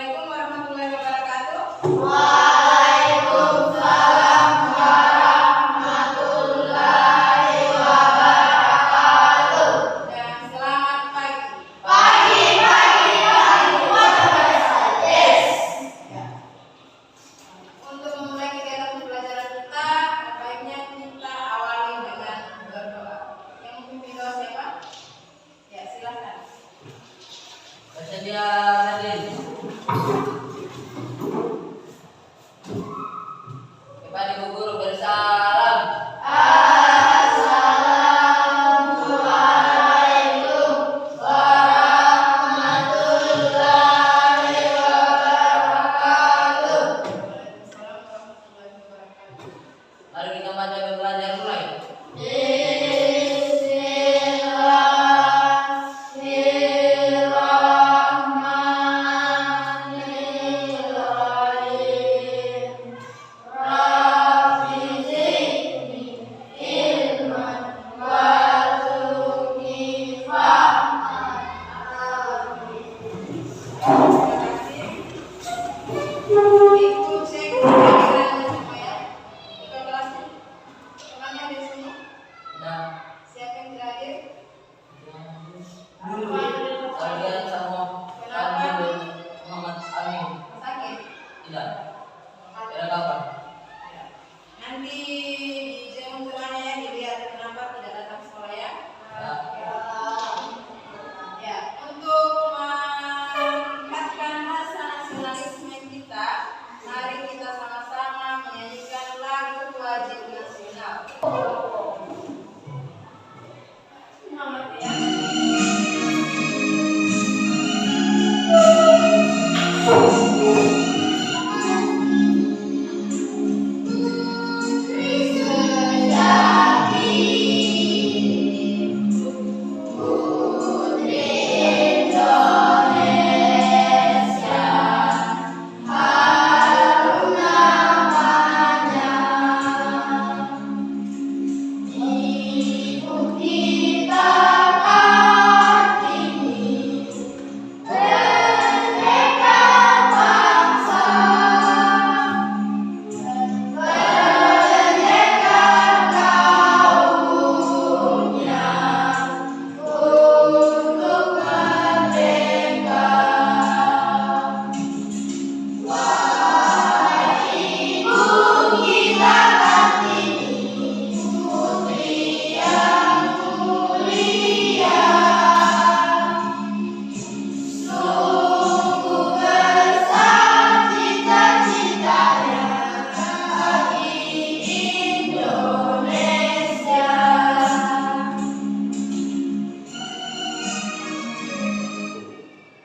Assalamualaikum warahmatullahi wabarakatuh. Waalaikumsalam warahmatullahi wabarakatuh. Dan selamat pagi. Pagi. Yes. Ya. Untuk memulai kegiatan pembelajaran kita, baiknya kita awali dengan berdoa. Yang memimpin doa siapa? Ya, silakan. Bersedia hadir. Kepada Ibu Guru bersalam. Assalamualaikum warahmatullahi wabarakatuh. Waalaikumsalam warahmatullahi wabarakatuh. Mari kita baca belajar mulai. Bismillahirrahmanirrahim. Rabbi zidni ilman warzuqni fahman. Terima kasih. Ibu cek pelajarannya semua ya. Ikut kelasnya. Temannya di sini. Nah, Siapa yang terakhir? kalian sama Fadil Muhammad Amin. Sakit. Tidak. Tidak kapan? Ya. Nanti di jam temannya ya dilihat kenapa tidak datang sekolah ya. Ya, untuk meningkatkan rasa nasionalisme kita, mari kita sama-sama menyanyikan lagu wajib nasional. Selamat ya.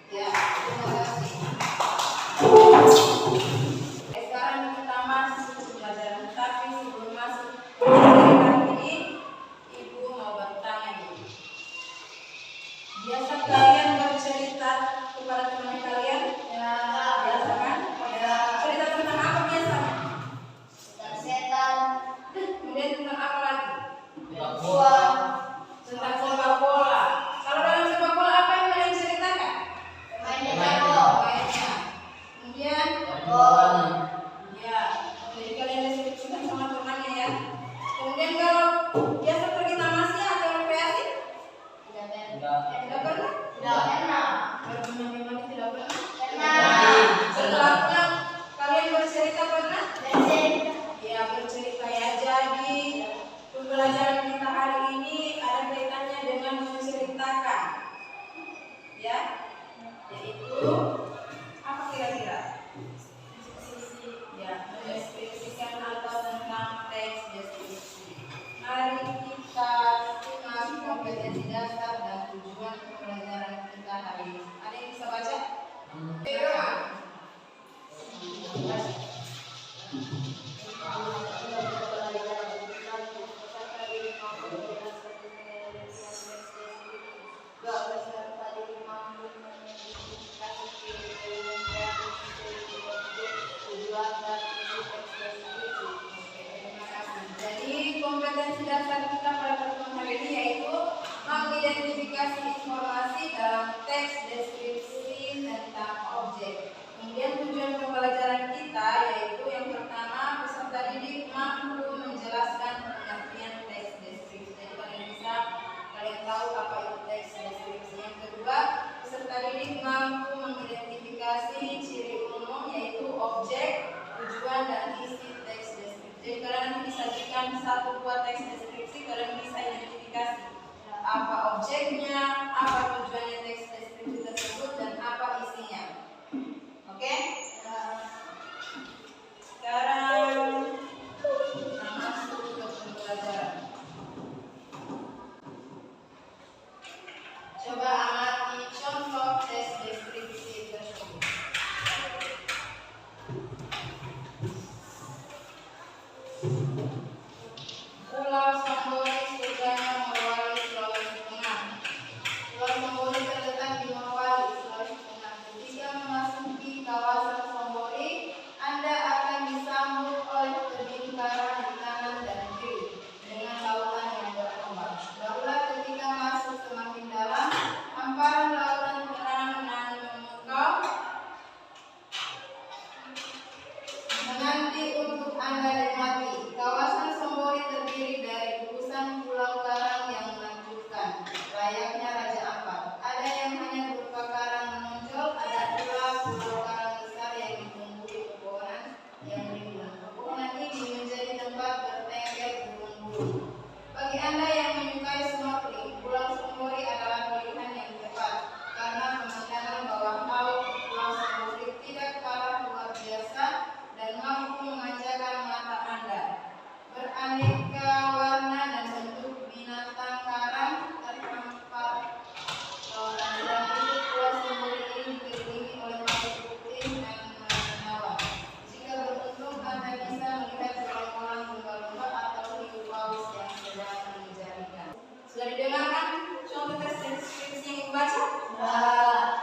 Ya, terima kasih. Sekarang kita masuk ke pelajaran, tapi sebelum masuk ke pelajaran ini, Ibu mau bertanya nih. Biasa kalian bercerita kepada teman kalian? Ya, biasa kan? Ya. Cerita tentang apa biasanya? Setan, Kemudian tentang apa lagi? buah, Tentang sepak bola. Kalau dalam sepak bola apa yang kalian ceritakan? mainnya Main. jago, Mainnya. Kemudian, Gol. ya, jadi kalian diskusikan sama temannya ya. Kemudian kalau biasa pergi tamasya atau rekreasi? tidak Tidak. Tidak pernah? pernah, Bermain-main tidak pernah? pernah, Setelahnya kalian bercerita pernah? bercerita, Ya, bercerita ya. Jadi pembelajaran kita hari ini ada kaitannya dengan menceritakan. Ya, yaitu apa kira-kira? Ya, mendeskripsikan atau tentang teks deskripsi. Mari kita simak kompetensi dasar dan tujuan pembelajaran kita hari ini. Ada yang bisa baca? Baca. Jadi kompetensi dasar kita pada pertemuan hari ini yaitu mengidentifikasi informasi dalam teks deskripsi tentang objek. Kemudian Jadi kalian nanti disajikan satu buah teks deskripsi, kalian bisa identifikasi apa objeknya, apa tujuannya teks deskripsi tersebut, dan apa isinya. Oke? Sekarang kita masuk ke pembelajaran. Coba amati contoh teks deskripsi tersebut. Pulau Sambori surganya Morowali, Sulawesi Tengah. Pulau Sambori terletak di Morowali, Sulawesi Tengah. Ketika memasuki kawasan Sambori, Anda akan disambut oleh tebing karang di kanan dan kiri dengan lautan yang berombak. Barulah ketika masuk semakin dalam, hamparan lautan tenang memukau menanti untuk Anda nikmati. Kawasan Sambori terdiri dari gugusan pulau karang yang menakjubkan, layaknya Raja Ampat. Ada yang hanya berupa karang menonjol, ada pula pulau karang besar yang ditumbuhi pepohonan yang rimbun. Pepohonan ini menjadi tempat bertengger burung-burung. Bagi Anda yang menyukai snorkeling, Pulau Sambori adalah pilihan yang tepat karena pemandangan bawah laut di Pulau Sambori tidak kalah luar biasa dan mampu memanjakan mata Anda. Beraneka warna dan bentuk binatang karang terhampar lautan. Selain itu, Pulau Sambori ini dikelilingi oleh pasir putih dan menawan. Jika beruntung, Anda bisa melihat gerombolan lumba-lumba atau hiu paus yang sedang mengejar ikan. Sudah didengarkan contoh teks deskripsi yang dibaca?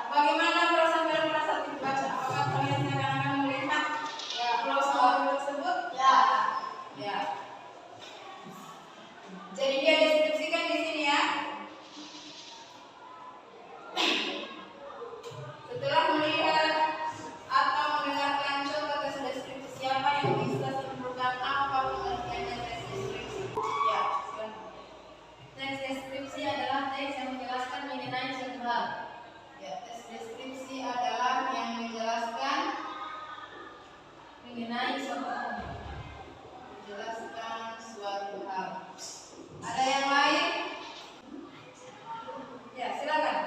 Bagaimana perasaan kalian pada saat dibaca? Apakah kalian seakan-akan melihat Pulau Sambori tersebut? Ya. Jadi dia deskripsikan di sini ya. Setelah melihat atau mendengarkan contoh teks deskripsi, siapa yang bisa simpulkan apa pengertiannya teks deskripsi? Ya, silakan. Teks deskripsi adalah teks yang menjelaskan mengenai suatu hal. Ya, teks deskripsi adalah yang menjelaskan mengenai suatu hal. Menjelaskan suatu hal. Ada yang lain? Ya, silakan.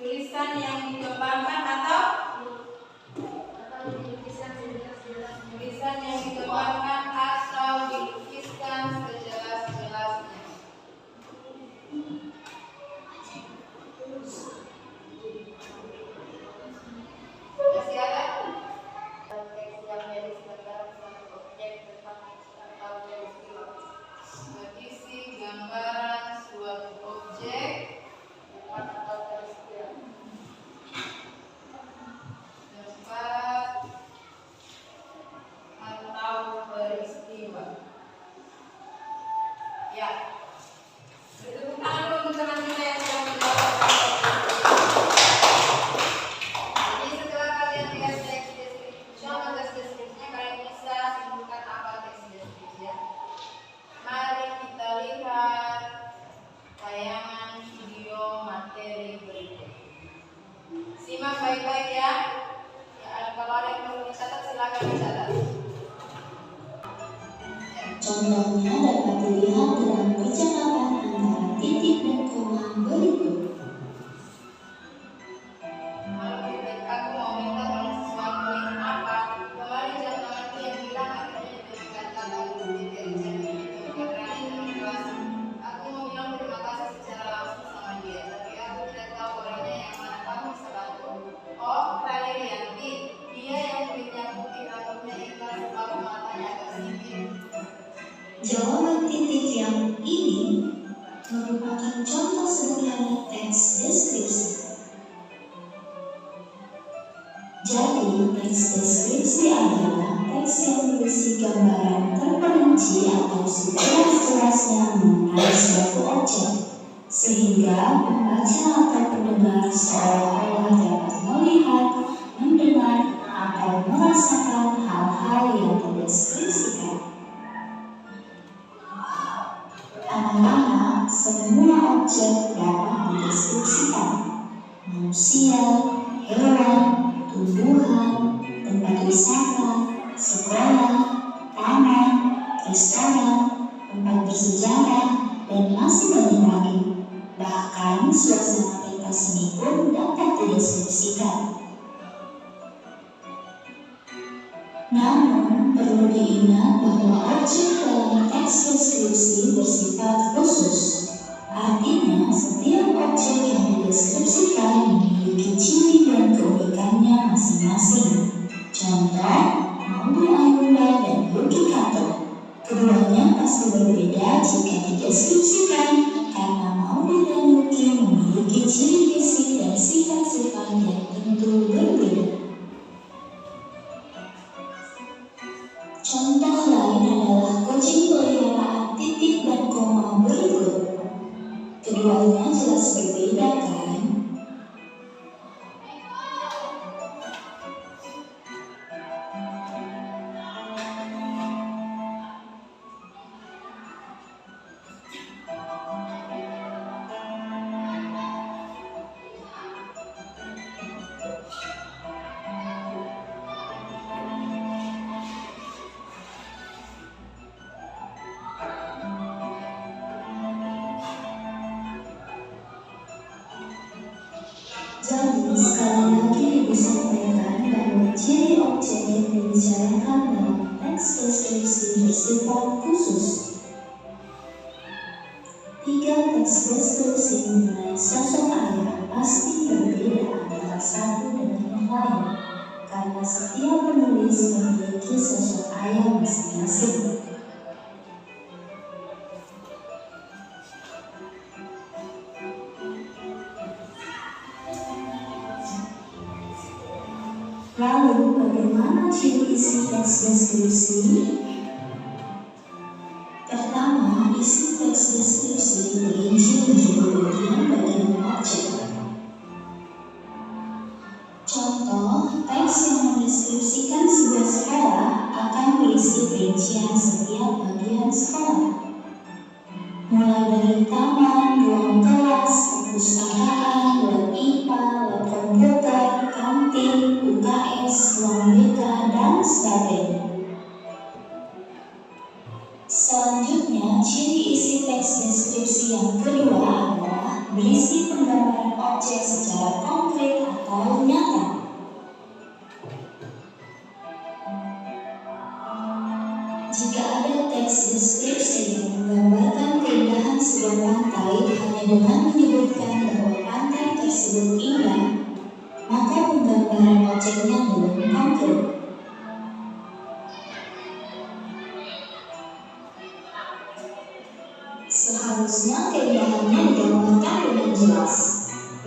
Tulisan yang dikembangkan atau tulisan yang dikembangkan atau dilukiskan sejelas-jelasnya. Masih ada? Teks yang menjelaskan suatu objek tentang atau peristiwa. Berisi gambaran suatu objek Atau peristiwa. tempat atau peristiwa. Ya. Tepuk tangan dulu untuk teman kita yang sudah menjawab. Jadi setelah kalian lihat teks deskripsi, contoh teks deskripsinya, kalian bisa simpulkan apa teks deskripsinya. Mari kita lihat tayangan video materi berikut. Simak baik-baik ya. Kalau ada yang perlu dicatat, silakan dicatat. Contohnya dapat dilihat dalam percakapan antara titik dan koma berikut. Aku mau minta tolong sesuatu nih. Apa? Kemarin jam tanganku yang hilang akhirnya ditemukan kata huruf titik. Jadi itu berani dengan kelas. Aku mau bilang terima kasih secara langsung sama dia, tapi aku tidak tahu orangnya yang mana. Kamu bisa bantu? Oh, Rani Rianti. Dia yang kulitnya putih, rambutnya ikal, sebab matanya agak sipit. Jawaban titik yang ini merupakan contoh sederhana teks deskripsi. Jadi, teks deskripsi adalah teks yang berisi gambaran terperinci atau sejelas-jelasnya mengenai suatu objek, sehingga pembaca atau pendengar seolah-olah dapat melihat, mendengar, atau merasakan hal-hal yang dideskripsikan. Pertama-tama, semua objek dapat dideskripsikan. Manusia, hewan, tumbuhan, tempat wisata, sekolah, taman, restoran, tempat bersejarah, dan masih banyak lagi. Bahkan suasana pentas seni pun dapat dideskripsikan. Namun, perlu diingat bahwa objek dalam teks deskripsi bersifat khusus. Artinya, setiap objek yang dideskripsikan memiliki ciri dan keunikannya masing-masing. Contoh, Maudy Ayunda dan Yuki Kato. Keduanya pasti berbeda jika dideskripsikan karena Maudy dan Yuki memiliki ciri fisik dan sifat-sifat yang tentu berbeda. Contoh lain adalah kucing peliharaan Titik dan Koma berikut. Keduanya jelas berbeda, kan? Jadi, sekali lagi disampaikan bahwa ciri objek yang dibicarakan dalam teks deskripsi bersifat khusus. 3 teks deskripsi mengenai sosok ayah pasti berbeda antara satu dengan yang lain, karena setiap penulis memiliki sosok ayah masing-masing. Lalu, bagaimana ciri isi teks deskripsi? Pertama, isi teks deskripsi terinci menjadi bagian-bagian objek. Contoh, teks yang mendeskripsikan sebuah sekolah akan berisi perincian setiap bagian sekolah. Mulai dari taman, ruang kelas, perpustakaan, lab IPA, lab komputer, kantin, UKS, ruang BK, dan sebagainya. Selanjutnya, ciri isi teks deskripsi yang kedua adalah berisi penggambaran objek secara konkret atau nyata. Jika ada teks deskripsi yang menggambarkan keindahan sebuah pantai hanya dengan menyebutkan bahwa pantai tersebut indah, maka penggambaran objeknya belum konkret. Seharusnya keindahannya digambarkan dengan jelas.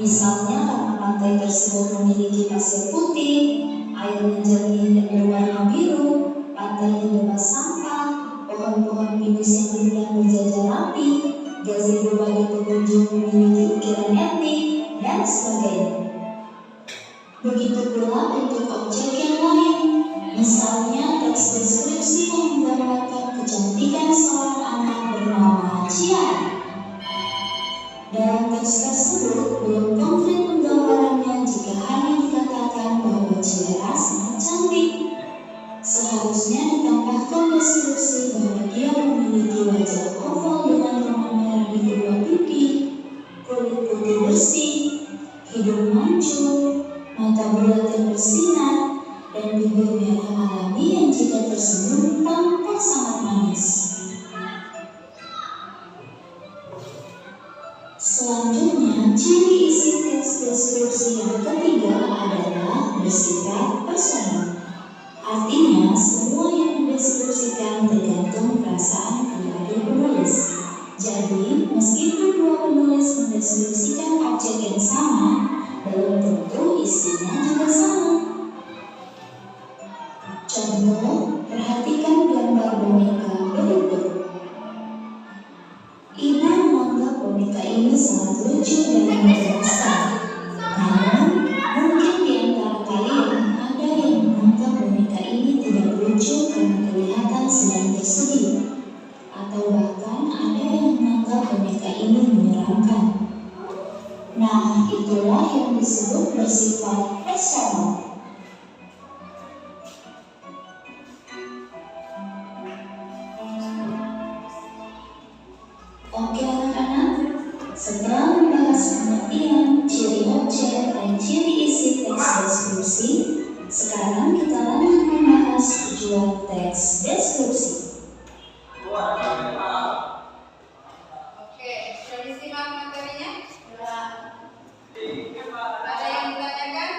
Misalnya karena pantai tersebut memiliki pasir putih, airnya jernih dan berwarna biru, pantainya bebas sampah, pohon-pohon pinus yang rindang berjajar rapi, gazebo bagi pengunjung memiliki ukiran etnik, dan sebagainya. Begitu pula untuk objek yang lain, misalnya teks deskripsi yang menggambarkan kecantikan seorang anak bernama Ciara. Dalam teks tersebut belum konkret penggambarannya jika hanya dikatakan bahwa Ciara sangat cantik. Seharusnya ditambahkan deskripsi bahwa dia memiliki wajah oval dengan benang merah di kedua pipi, kulit putih bersih, hidung mancung, mata bulat yang bersinar, dan bibir merah alami yang jika tersenyum tampak sangat manis. Selanjutnya, ciri isi teks deskripsi yang ketiga adalah bersifat personal. Artinya, semua yang dideskripsikan tergantung perasaan pribadi penulis. Jadi, meskipun dua penulis mendeskripsikan objek yang sama, belum tentu isinya juga sama. Contoh, perhatikan gambar boneka berikut. Ibu menganggap boneka ini sangat lucu dan mengemaskan. Namun, mungkin di antara kalian ada yang menganggap boneka ini tidak lucu karena kelihatan sedang bersedih, atau bahkan ada yang menganggap boneka ini menyeramkan. Nah, itulah yang disebut bersifat eksternal. Oke anak-anak, setelah membahas pengertian ciri objek dan ciri isi teks deskripsi, sekarang kita lanjut membahas tujuan teks deskripsi. Oke, sudah disimak materinya? Ada yang ditanyakan?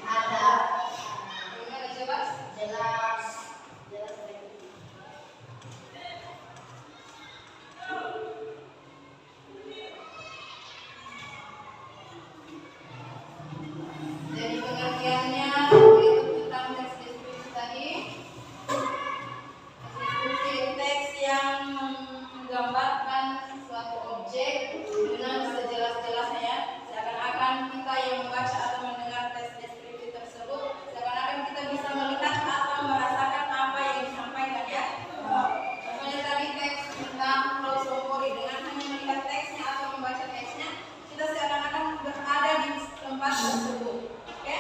Ada. Gimana, jelas? Jelas. Jadi pengertiannya itu tentang teks deskripsi tadi. Deskripsi teks yang menggambarkan suatu objek dengan sejelas-jelasnya, seakan-akan kita yang membaca atau mendengar teks deskripsi tersebut, seakan-akan kita bisa melihat atau merasakan apa yang disampaikan ya. Contohnya tadi teks tentang klausophori, dengan hanya melihat teksnya atau membaca teksnya, kita seakan-akan berada di tempat tersebut. Oke?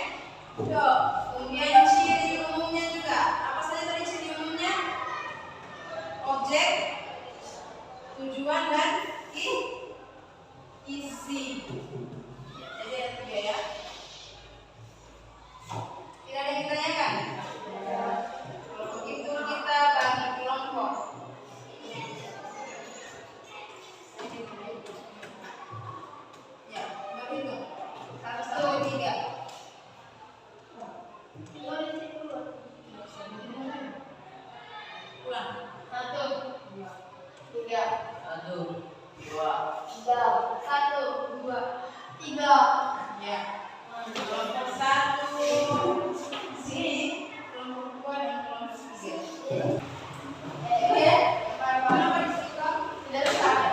Kemudian ciri umumnya juga. Apa saja tadi ciri umumnya? Objek, tujuan dan isi. Jadi ada 3 ya. Tidak ada yang ditanyakan? Kalau begitu kita bagi kelompok. Ya, berhitung. 1, 2, 3. Ulang. 1, 2, 3. 1, 2, 1, 2, 3. Ya. Kelompok 1 sini, kelompok 2 dan kelompok 3. Ya. Kenapa disitu? Tidak salah.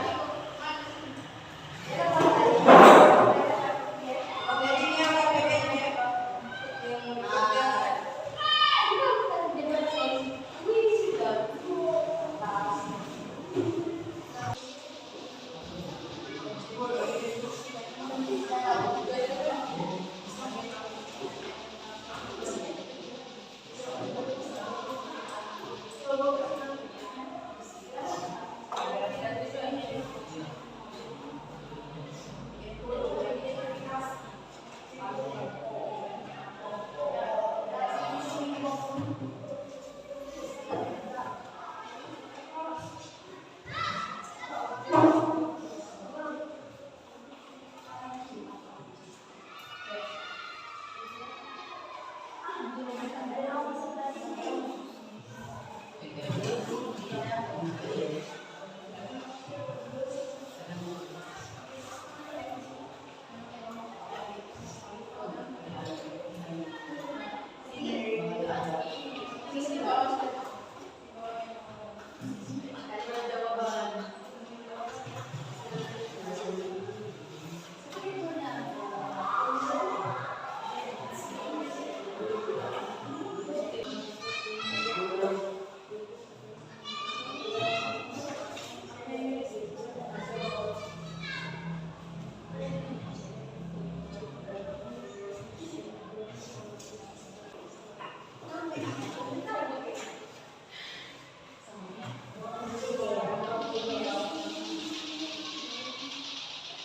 Jadi ini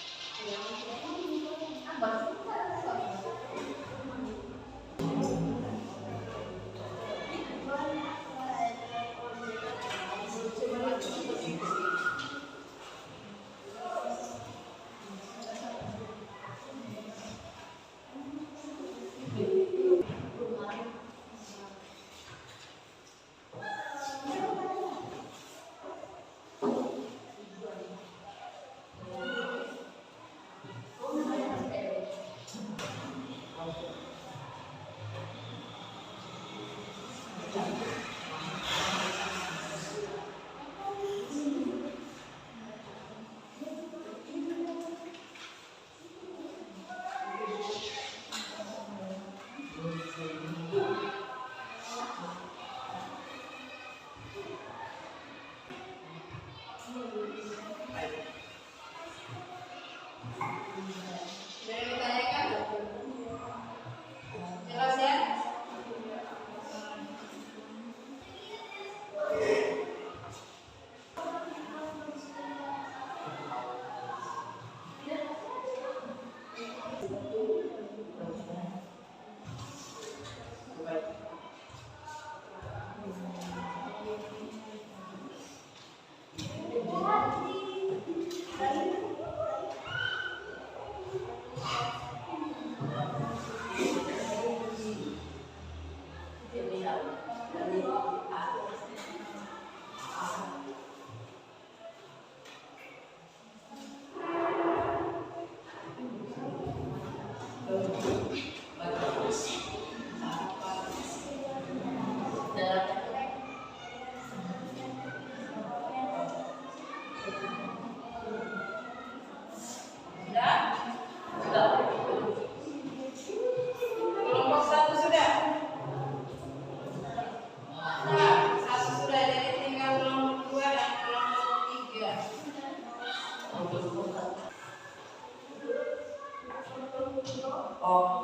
apa PPT? Yang mau dikerjakan. Oh.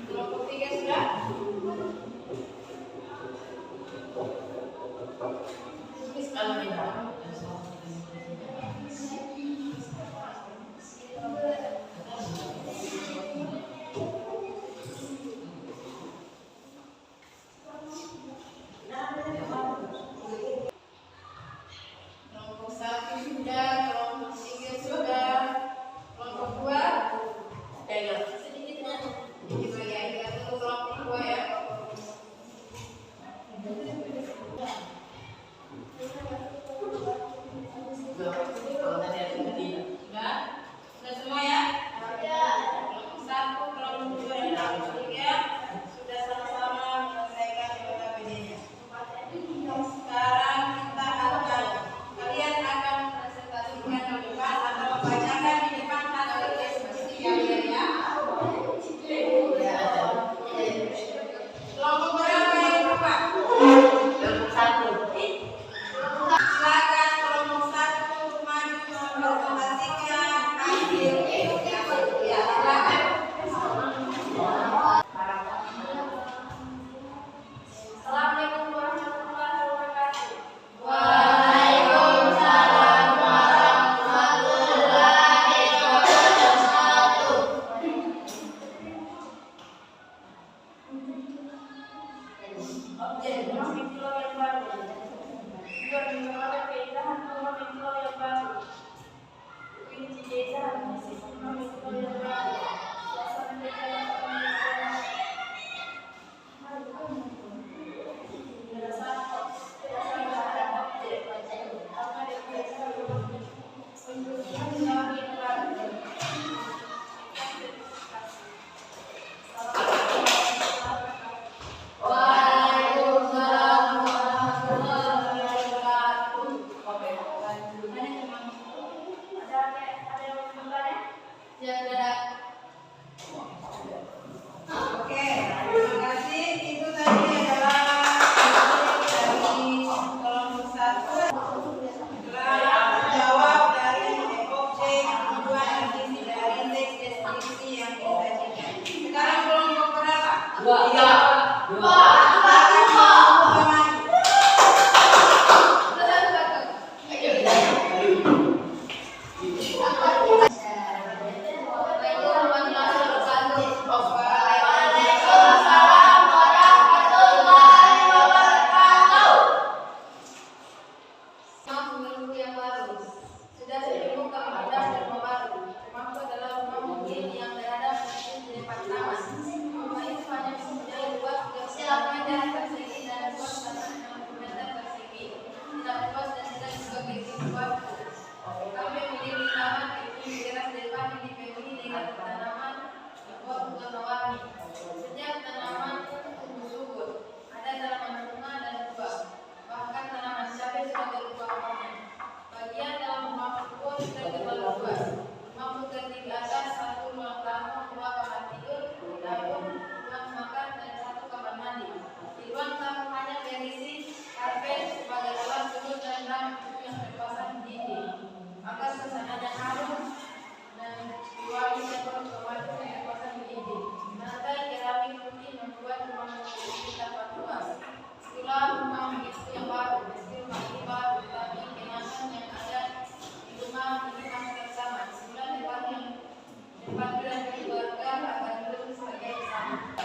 Kelompok 3 sudah? Kalau tidak. Kelompok 1 sudah, kelompok 3 sudah, kelompok 2 sedikit ya, kita tunggu kelompok 2 ya. Kalau tadi ada tidak. Sudah? Sudah semua ya? Kelompok 1, kelompok 2 dan kelompok 3 sudah sama-sama menyelesaikan KPD-nya. Sekarang kalian akan presentasikan di depan atau membacakan di depan hasil diskusi kalian ya. Kelompok berapa yang berapa? Kelompok 1. Silakan kelompok 1 maju mempresentasikan hasil diskusi. Ya, silakan. Assalamualaikum warahmatullahi wabarakatuh. Waalaikumsalam warahmatullahi wabarakatuh. Objek memahami kilo yang baru. Dua memahami keindahan memahami kilo yang baru. Kunci keindahan memahami kilo yang baru. Suasana desa yang memahami kilo yang baru. Berdasarkan objek. Apa dia biasa memahami kilo yang baru. Waalaikumsalam warahmatullahi wabarakatuh. Oke, lanjutkan teman. Ada yang mau bertanya? Jaga. Oke, terima kasih. Itu tadi adalah dari kelompok 1. Telah menjawab dari objek, tujuan, dan isi dari teks deskripsi yang disajikan. Sekarang kelompok berapa? 2. Silakan kelompok maju. Waalaikumsalam warahmatullahi wabarakatuh. Rumah menunggu yang baru. Sudah ditemukan indah dan baru. Rumahku adalah rumah mungkin yang berada di depan taman. Rumah itu hanya mempunyai luas 30 meter persegi dan luas tanah 60 meter persegi. Tidak luas dan tidak juga begitu luas. Kami memiliki taman itu di teras depan yang dipenuhi dengan tanaman buah warna-warni. Setiap tanaman tumbuh subur. Ada tanaman bunga dan buah. Bahkan tanaman cabai sudah berubah warna. Bagian dalam rumah pun sudah terlalu luas. Rumah terdiri atas 1 ruang tamu, 2 kamar tidur, dapur, ruang makan, dan 1 kamar mandi. Di ruang tamu hanya berisi karpet sebagai alat tidur dan lampu yang terpasang di dinding. Agar suasananya harum dan wangi seperti tomato yang terpasang di dinding. Lantai keramik putih membuat rumah memiliki tampak luas. Itulah rumah itu yang baru. Meski rumah ini baru, tapi kenangan yang ada di rumah ini masih sama. Sembilan tempat yang keluarga akan terus sebagai sama.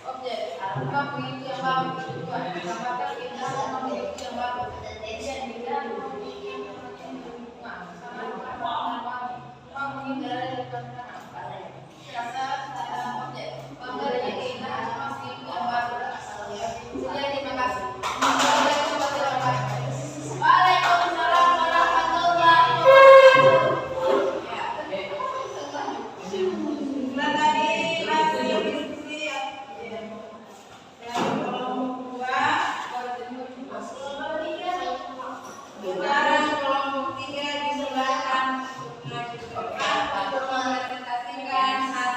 Objek rumah itu yang baru. Tujuan tambahkan keindahan rumah itu yang baru. Kemudian indah rumah itu yang bunga. Sama rumah ini berada di depan tanah. Rasa objek bangga dengan keindahan rumah itu yang baru. Sekian, terima kasih. Waalaikumsalam warahmatullahi wabarakatuh. Setelah tadi hasil diskusi dari kelompok 2, sekarang kelompok 3 disilahkan maju ke depan untuk mempresentasikan hasil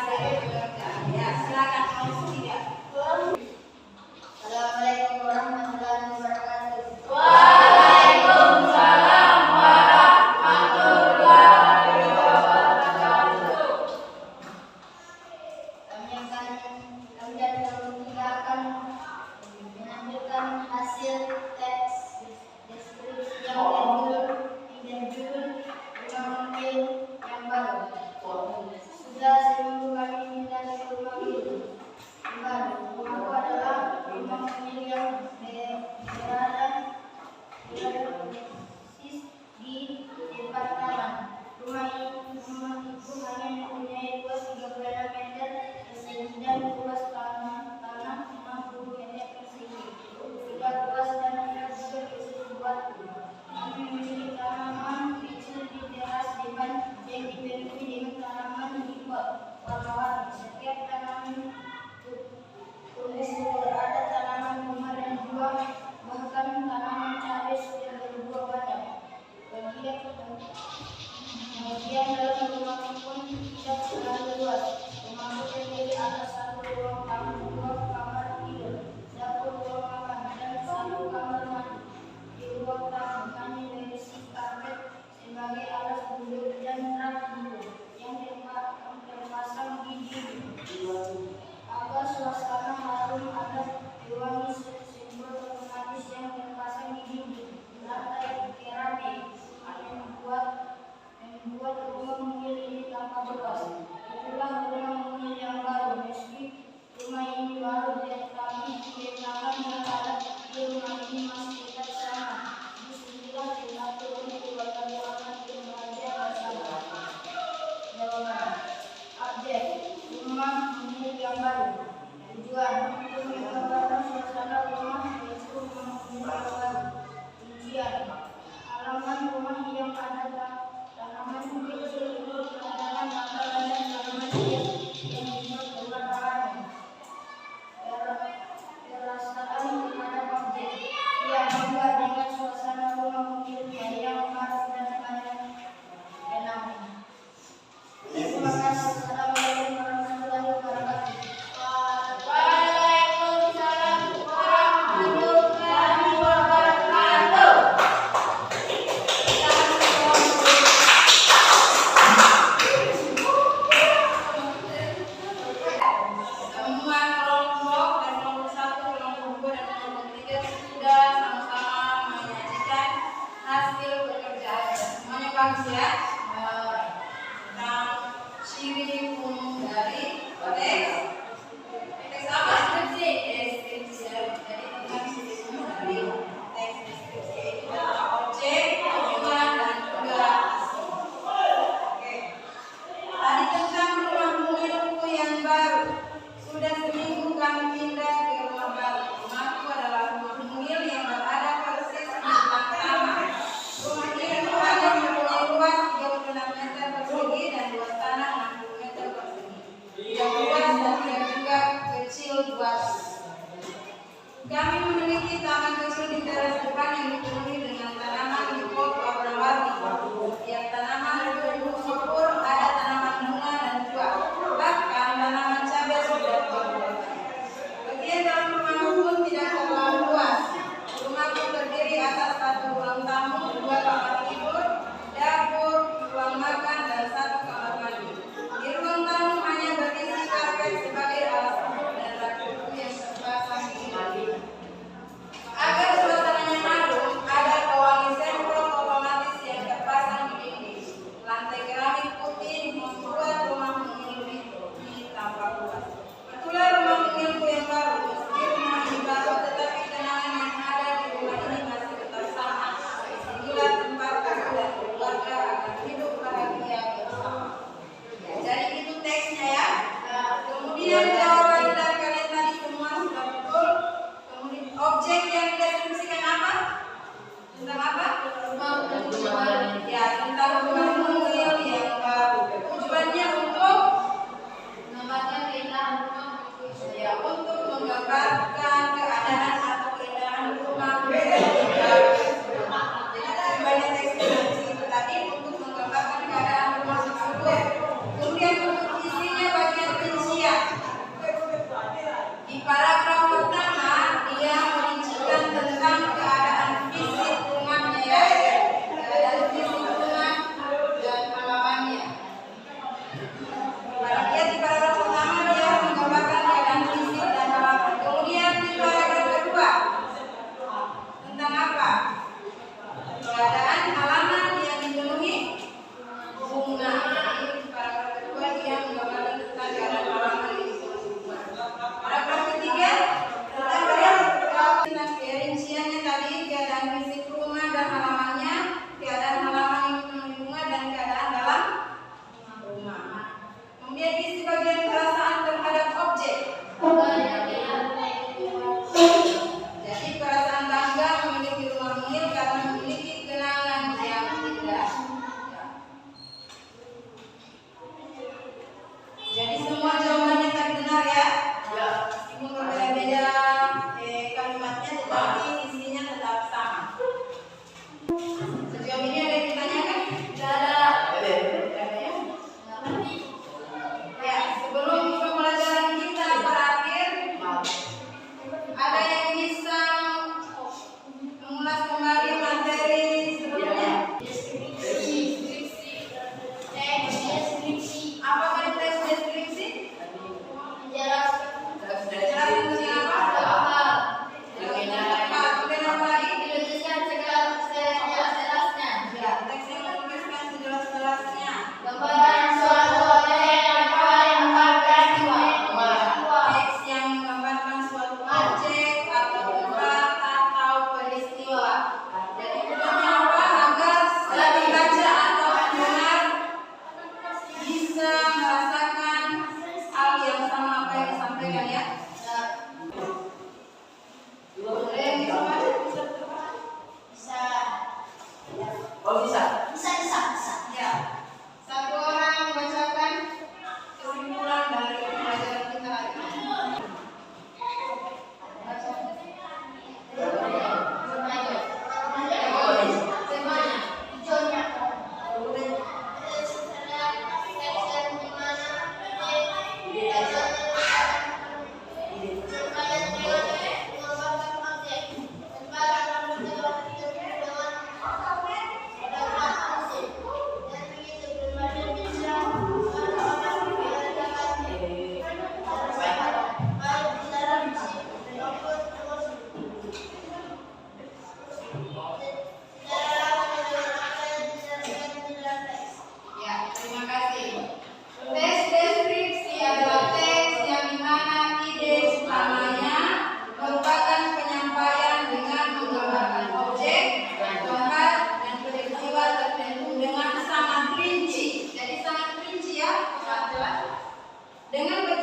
rumah milik yang baru. Tujuan untuk menggambarkan suasana rumah yaitu rumah milik yang baru. Rincian halaman rumah yang ada tanaman kecil itu tanaman makanan dan tanaman hias yang dibuat berwarna-warni. Perasaan kepada objek. Ia bangga dengan suasana rumah miliknya yang baru dan banyak kenangan. Terima kasih. Assalamualaikum warahmatullahi wabarakatuh. Waalaikumsalam warahmatullahi wabarakatuh. Semua kelompok dan kelompok 1, kelompok 2, dan kelompok 3 sudah sama-sama menyajikan hasil pekerjaan. Semuanya bagus ya. Tentang ciri umum dari teks. Teks apa? Deskripsi. Deskripsi. Jadi tentang ciri umum dari teks deskripsi itu adalah objek, tujuan, dan juga hasil. Oke. Tadi tentang rumah milikku yang baru. Sudah seminggu kami pindah ke rumah baru. Rumahku adalah rumah mungil yang berada persis di belakang taman. Rumah ini hanya mempunyai luas 36 meter persegi dan luas tanah 60 meter persegi. Tidak luas dan tidak juga kecil luas. Kami memiliki taman kecil di teras depan yang dipenuhi dengan tanaman di pot warna-warni. Setiap tanaman berbentuk subur, ada tanaman bunga dan buah. Bahkan tanaman cabai sudah berbuah. Bagian dalam rumahku pun tidak terlalu luas. Rumahku terdiri atas 1 ruang tamu, 2 kamar tidur, dapur, ruang makan, dan 1 kamar mandi. Di ruang tamu hanya berisi karpet sebagai alas duduk dan rak buku yang terpasang di dinding. Agar suasananya harum, ada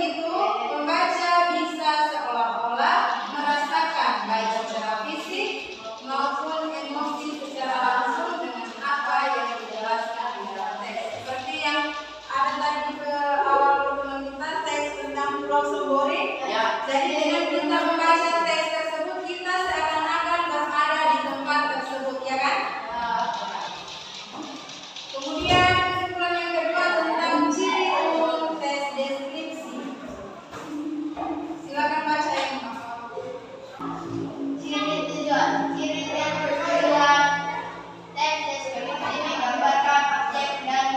begitu, pembaca bisa seolah-olah merasakan baik secara fisik maupun emosi secara langsung dengan apa yang dijelaskan di dalam teks. Seperti yang ada tadi ke awal pertemuan kita, teks tentang Pulau Sombore. Ya. Jadi dengan kita membaca teks tersebut, kita seakan-akan berada di tempat tersebut, ya kan? Kemudian kesimpulan yang kedua tentang ciri umum tes deskripsi. Silakan baca yang Ciri tujuan. Ciri yang tujuan. Teks deskripsi menggambarkan objek dan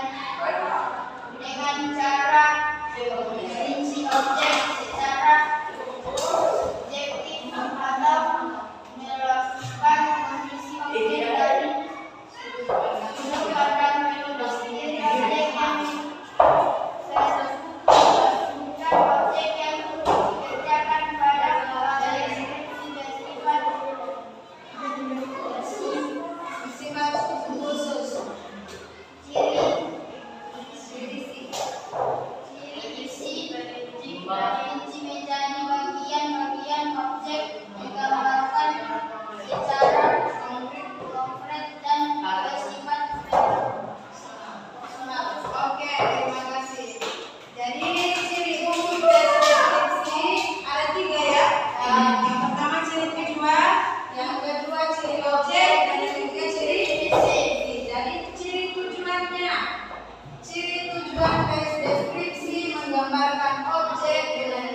dengan cara merinci objek secara objektif atau melakukan kondisi objek dari sudut pandang ciri objek yang bukan objek yang dikerjakan pada dari deskripsi bersifat sifat khusus. ciri isi merinci menjadi bagian-bagian objek menggambarkan secara konkret dan bersifat personal. Oke, terima kasih. Jadi ciri umum deskripsi ada 3 ya. Yang pertama ciri tujuan, yang kedua ciri objek, dan yang ketiga ciri isi. Jadi ciri tujuannya, ciri tujuan teks deskripsi menggambarkan objek dengan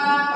Pak.